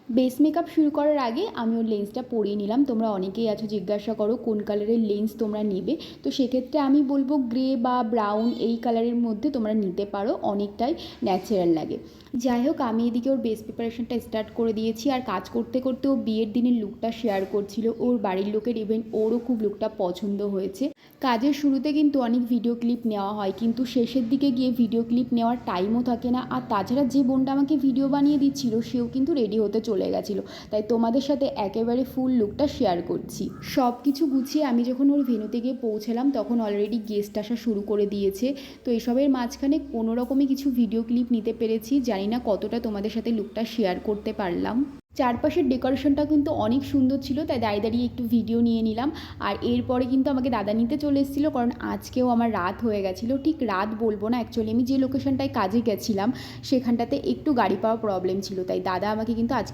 Base makeup শুরু করার আগে আমি ওর লেন্সটা পরিয়ে নিলাম। তোমরা অনেকেই আছো জিজ্ঞাসা করো কোন কালারের লেন্স তোমরা নেবে, তো সেক্ষেত্রে আমি বলবো গ্রে বা ব্রাউন এই কালারের মধ্যে তোমরা নিতে পারো, অনেকটাই ন্যাচারাল লাগে। যাই হোক, আমি এদিকে ওর বেস প্রিপারেশনটা স্টার্ট করে দিয়েছি, আর কাজ করতে করতে ও বিয়ের দিনের লুকটা শেয়ার করছিল ওর বাড়ির লোকের, ইভেন ওরও খুব লুকটা পছন্দ হয়েছে। কাজের শুরুতে কিন্তু অনেক ভিডিও ক্লিপ নেওয়া হয়, কিন্তু শেষের দিকে গিয়ে ভিডিও ক্লিপ নেওয়ার টাইমও থাকে না। আর তাছাড়া যে বোনটা আমাকে ভিডিও বানিয়ে দিচ্ছিল সেও কিন্তু রেডি হতে চলে গেছিলো, তাই তোমাদের সাথে একেবারে ফুল লুকটা শেয়ার করছি। সব কিছু গুছিয়ে আমি যখন ওর ভেন্যুতে গিয়ে পৌঁছালাম তখন অলরেডি গেস্ট আসা শুরু করে দিয়েছে। তো এসবের মাঝখানে কোনো রকমই কিছু ভিডিও ক্লিপ নিতে পেরেছি, জানি না কতটা তোমাদের সাথে লুকটা শেয়ার করতে পারলাম। চারপাশের ডেকোরেশনটা কিন্তু অনেক সুন্দর ছিল, তাই দাঁড়িয়ে দাঁড়িয়ে একটু ভিডিও নিয়ে নিলাম। আর এরপরে কিন্তু আমাকে দাদা নিতে চলে এসেছিলো, কারণ আজকেও আমার রাত হয়ে গেছিলো। ঠিক রাত বলবো না, অ্যাকচুয়ালি আমি যে লোকেশনটায় কাজে গেছিলাম সেখানটাতে একটু গাড়ি পাওয়া প্রবলেম ছিল, তাই দাদা আমাকে কিন্তু আজকে